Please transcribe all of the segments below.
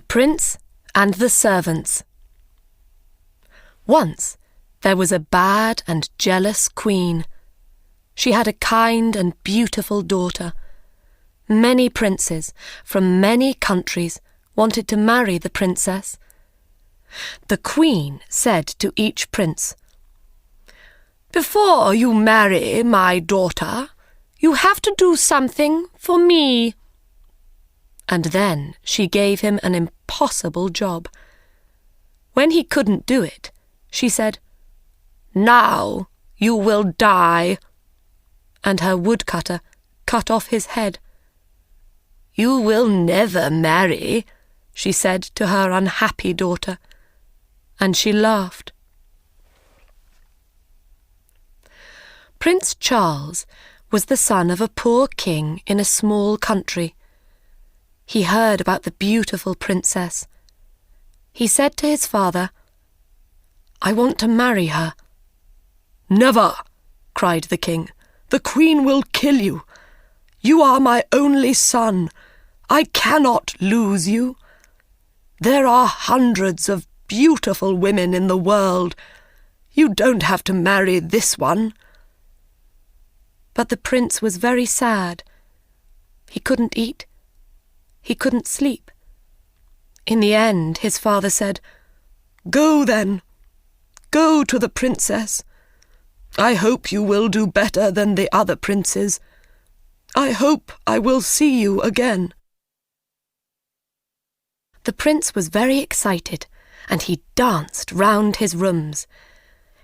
Prince and the Servants. Once there was a bad and jealous queen. She had a kind and beautiful daughter. Many princes from many countries wanted to marry the princess. The queen said to each prince, "Before you marry my daughter, you have to do something for me." And then she gave him an impossible job. When he couldn't do it, she said, "Now you will die." And her woodcutter cut off his head. "You will never marry," she said to her unhappy daughter, and she laughed. Prince Charles was the son of a poor king in a small country. He heard about the beautiful princess. He said to his father, "I want to marry her." "Never!" cried the king. "The queen will kill you. You are my only son. I cannot lose you. There are hundreds of beautiful women in the world. You don't have to marry this one." But the prince was very sad. He couldn't eat. He couldn't sleep. In the end, his father said, "Go then. Go to the princess. I hope you will do better than the other princes. I hope I will see you again." The prince was very excited, and he danced round his rooms.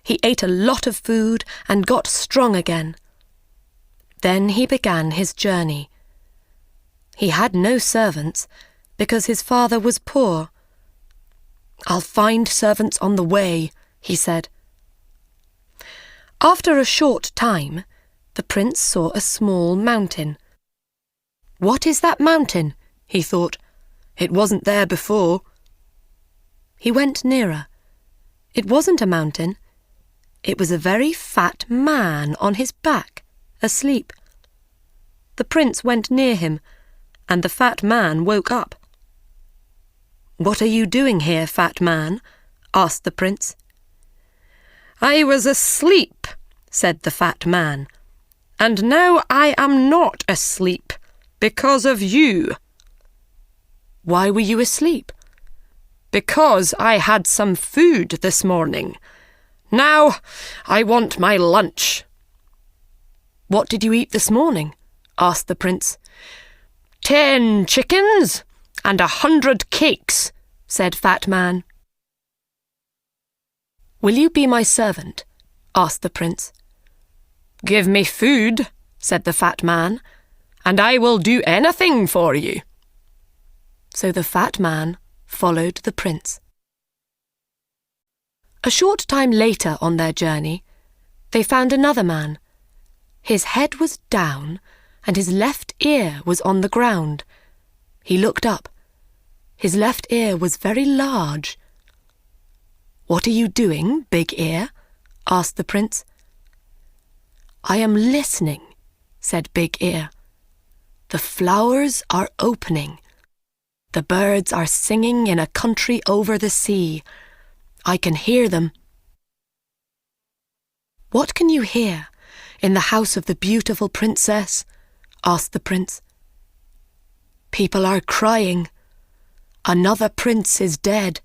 He ate a lot of food and got strong again. Then he began his journey. He had no servants because his father was poor. "I'll find servants on the way," he said. After a short time, the prince saw a small mountain. "What is that mountain?" he thought. "It wasn't there before." He went nearer. It wasn't a mountain. It was a very fat man on his back, asleep. The prince went near him, and the fat man woke up. "What are you doing here, fat man?" asked the prince. "I was asleep," said the fat man, "and now I am not asleep because of you." "Why were you asleep?" "Because I had some food this morning. Now I want my lunch." "What did you eat this morning?" asked the prince. 10 chickens and 100 cakes," said Fat Man. "Will you be my servant?" asked the prince. "Give me food," said the fat man, "and I will do anything for you." So the fat man followed the prince. A short time later on their journey, they found another man. His head was down, and his left ear was on the ground. He looked up. His left ear was very large. "What are you doing, Big Ear?" asked the prince. "I am listening," said Big Ear. "The flowers are opening. The birds are singing in a country over the sea. I can hear them." "What can you hear in the house of the beautiful princess?" asked the prince. "People are crying. Another prince is dead."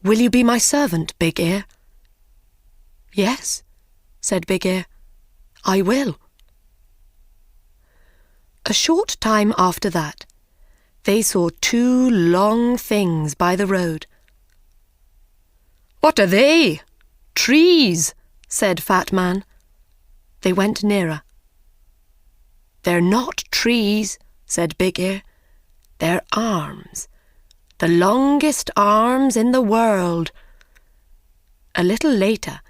"Will you be my servant, Big Ear?" "Yes," said Big Ear, "I will." A short time after that, they saw 2 long things by the road. "What are they?" "Trees," said Fat Man. They went nearer. "They're not trees," said Big Ear. "They're arms, the longest arms in the world." A little later,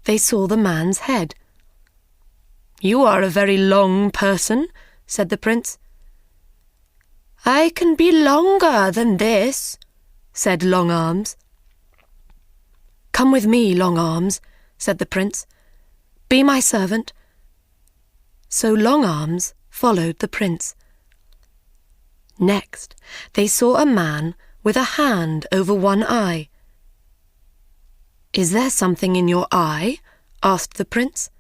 they saw the man's head. "You are a very long person," said the prince. "I can be longer than this," said Long Arms. "Come with me, Long Arms," said the prince. "Be my servant." So Long Arms followed the prince. Next, they saw a man with a hand over one eye. "Is there something in your eye?" asked the prince.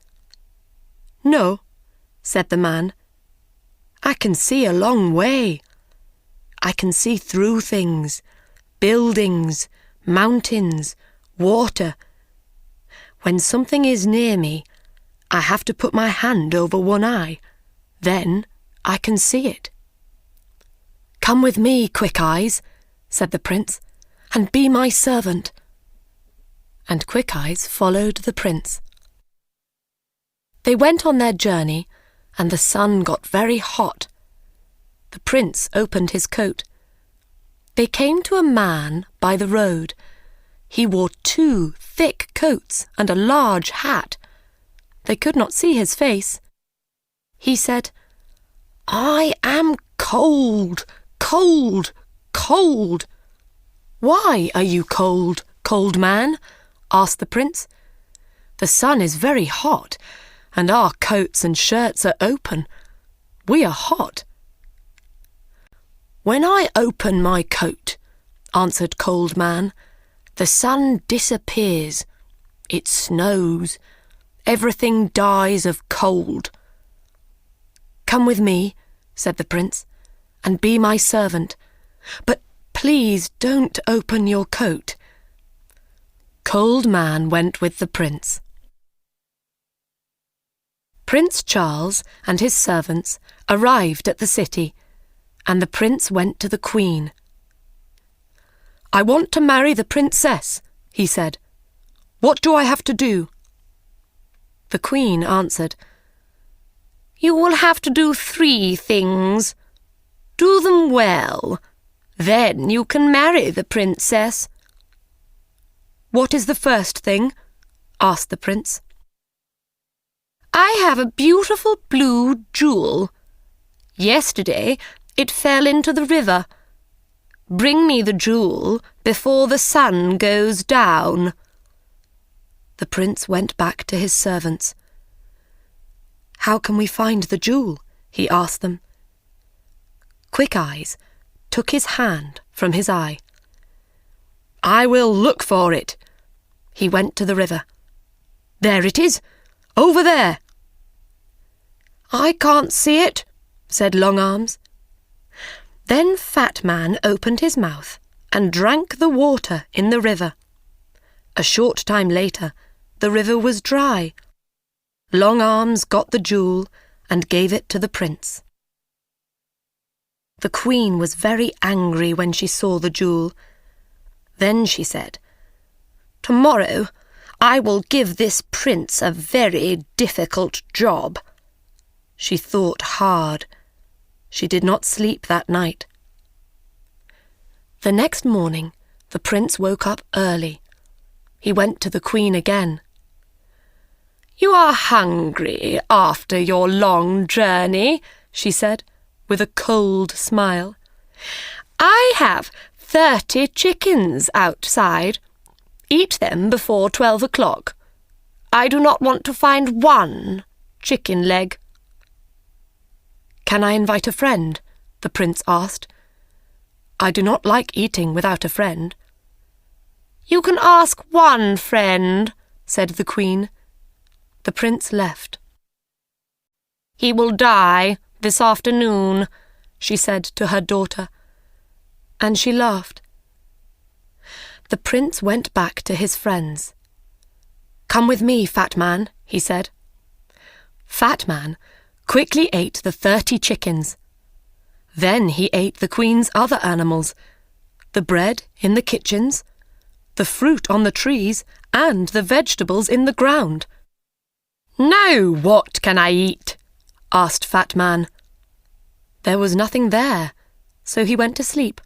"No," said the man. "I can see a long way. I can see through things, buildings, mountains, water. When something is near me, I have to put my hand over one eye. Then I can see it." "Come with me, Quick Eyes," said the prince, "and be my servant." And Quick Eyes followed the prince. They went on their journey, and the sun got very hot. The prince opened his coat. They came to a man by the road. He wore 2 thick coats and a large hat. They could not see his face. He said, "I am cold, cold, cold." "Why are you cold, cold man?" asked the prince. "The sun is very hot, and our coats and shirts are open. We are hot." "When I open my coat," answered Cold Man, "the sun disappears. It snows. Everything dies of cold." "Come with me," said the prince, "and be my servant. But please don't open your coat." Cold Man went with the prince. Prince Charles and his servants arrived at the city, and the prince went to the queen. "I want to marry the princess," he said. "What do I have to do?" The queen answered, "You will have to do 3 things. Do them well. Then you can marry the princess." "What is the first thing?" asked the prince. "I have a beautiful blue jewel. Yesterday it fell into the river. Bring me the jewel before the sun goes down." The prince went back to his servants. "How can we find the jewel?" he asked them. Quick Eyes took his hand from his eye. "I will look for it." He went to the river. "There it is, over there." "I can't see it," said Long Arms. Then Fat Man opened his mouth and drank the water in the river. A short time later, the river was dry. Long Arms got the jewel and gave it to the prince. The queen was very angry when she saw the jewel. Then she said, "Tomorrow I will give this prince a very difficult job." She thought hard. She did not sleep that night. The next morning, the prince woke up early. He went to the queen again. "You are hungry after your long journey," she said, with a cold smile. "I have 30 chickens outside. Eat them before 12 o'clock. I do not want to find 1 chicken leg." "Can I invite a friend?" the prince asked. "I do not like eating without a friend." "You can ask 1 friend," said the queen. The prince left. "He will die this afternoon," she said to her daughter, and she laughed. The prince went back to his friends. "Come with me, Fat Man," he said. Fat Man quickly ate the 30 chickens. Then he ate the queen's other animals, the bread in the kitchens, the fruit on the trees, and the vegetables in the ground. "Now what can I eat?" asked Fat Man. There was nothing there, so he went to sleep.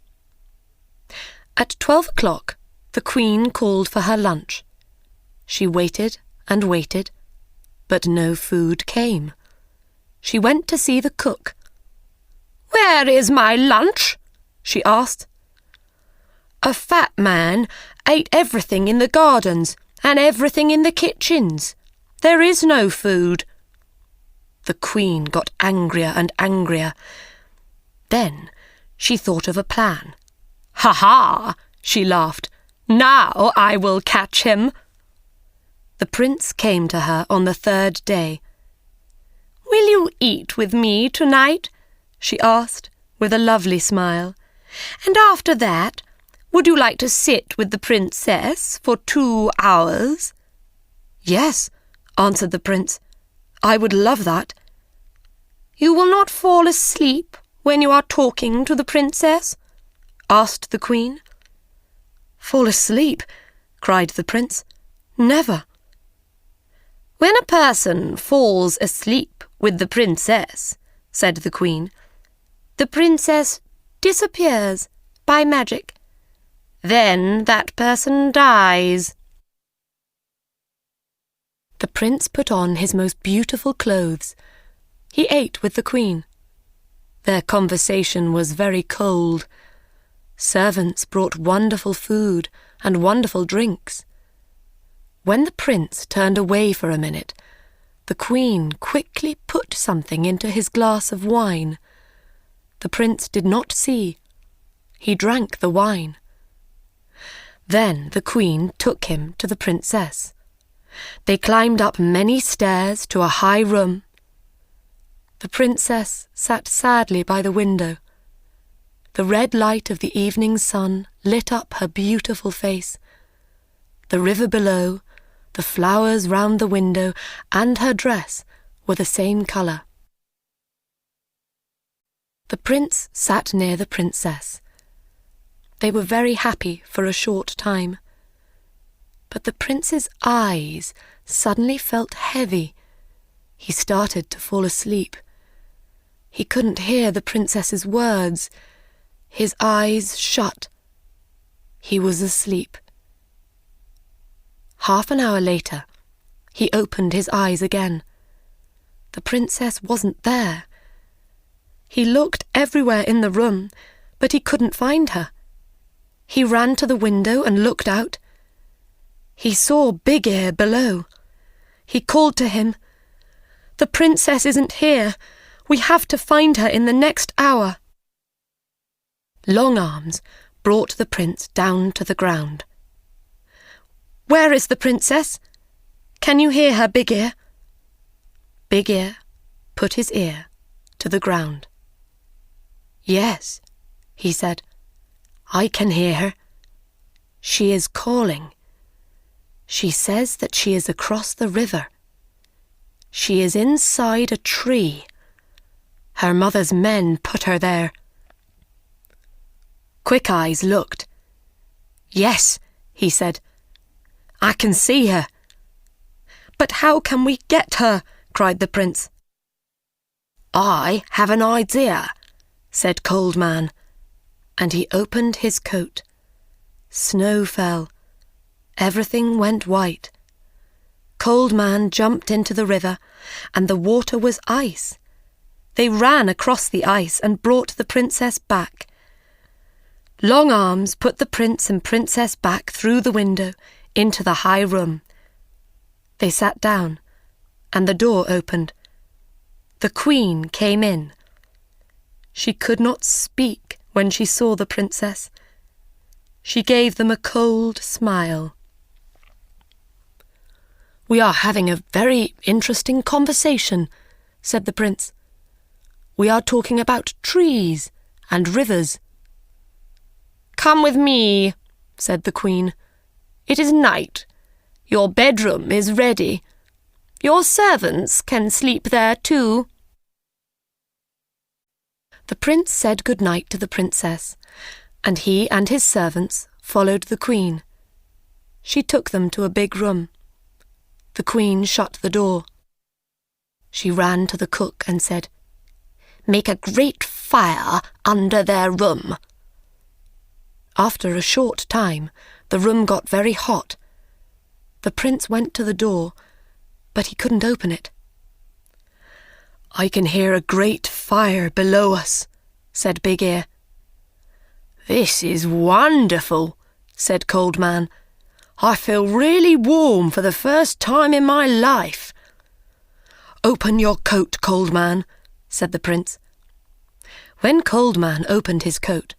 At 12 o'clock, the queen called for her lunch. She waited and waited, but no food came. She went to see the cook. "Where is my lunch?" she asked. "A fat man ate everything in the gardens and everything in the kitchens. There is no food." The queen got angrier and angrier. Then She thought of a plan. "Ha ha!" she laughed. "Now I will catch him." The prince came to her on the third day. "Will you eat with me tonight?" she asked, with a lovely smile. "And after that, would you like to sit with the princess for 2 hours?" "Yes," answered the prince. "I would love that." "You will not fall asleep when you are talking to the princess?" asked the queen. "Fall asleep?" cried the prince. "Never." "When a person falls asleep with the princess," said the queen, "the princess disappears by magic. Then that person dies." The prince put on his most beautiful clothes. He ate with the queen. Their conversation was very cold. Servants brought wonderful food and wonderful drinks. When the prince turned away for a minute, the queen quickly put something into his glass of wine. The prince did not see. He drank the wine. Then the queen took him to the princess. They climbed up many stairs to a high room. The princess sat sadly by the window. The red light of the evening sun lit up her beautiful face. The river below, the flowers round the window, and her dress were the same colour. The prince sat near the princess. They were very happy for a short time. But the prince's eyes suddenly felt heavy. He started to fall asleep. He couldn't hear the princess's words. His eyes shut. He was asleep. Half an hour later, he opened his eyes again. The princess wasn't there. He looked everywhere in the room, but he couldn't find her. He ran to the window and looked out. He saw Big Ear below. He called to him, "The princess isn't here. We have to find her in the next hour." Long Arms brought the prince down to the ground. "Where is the princess? Can you hear her, Big Ear?" Big Ear put his ear to the ground. "Yes," he said, "I can hear her. She is calling. She says that she is across the river. She is inside a tree. Her mother's men put her there." Quick Eyes looked. "Yes," he said, "I can see her." "But how can we get her?" cried the prince. "I have an idea," said Cold Man, and he opened his coat. Snow fell. Everything went white. Cold Man jumped into the river, and the water was ice. They ran across the ice and brought the princess back. Long Arms put the prince and princess back through the window into the high room. They sat down, and the door opened. The queen came in. She could not speak when she saw the princess. She gave them a cold smile. "We are having a very interesting conversation," said the prince. "We are talking about trees and rivers." "Come with me," said the queen. "It is night. Your bedroom is ready. Your servants can sleep there too." The prince said good night to the princess, and he and his servants followed the queen. She took them to a big room. The queen shut the door. She ran to the cook and said, "Make a great fire under their room." After a short time, the room got very hot. The prince went to the door, but he couldn't open it. "I can hear a great fire below us," said Big Ear. "This is wonderful," said Cold Man. "I feel really warm for the first time in my life." "Open your coat, Cold Man," said the prince. When Cold Man opened his coat,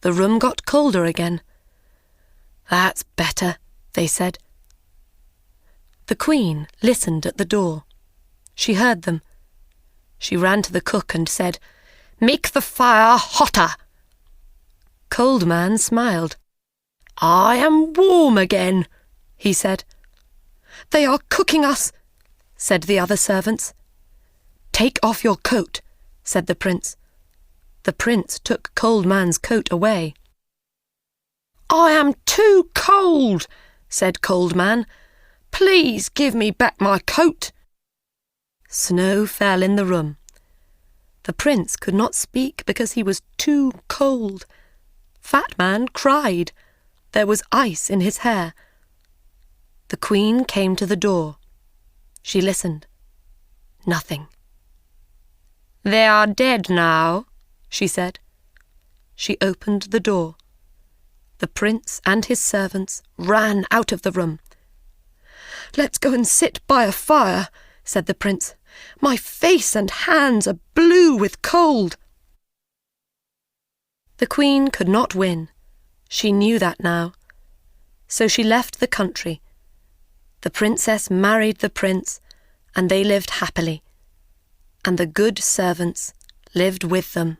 the room got colder again. "That's better," they said. The Queen listened at the door. She heard them. She ran to the cook and said, "Make the fire hotter." Cold Man smiled. "I am warm again," he said. "They are cooking us," said the other servants. "Take off your coat," said the prince. The prince took Cold Man's coat away. "I am too cold," said Cold Man. "Please give me back my coat." Snow fell in the room. The prince could not speak because he was too cold. Fat Man cried. There was ice in his hair. The Queen came to the door. She listened. Nothing. "They are dead now," she said. She opened the door. The prince and his servants ran out of the room. "Let's go and sit by a fire," said the prince. "My face and hands are blue with cold." The Queen could not win. She knew that now. So she left the country. The princess married the prince, and they lived happily. And the good servants lived with them.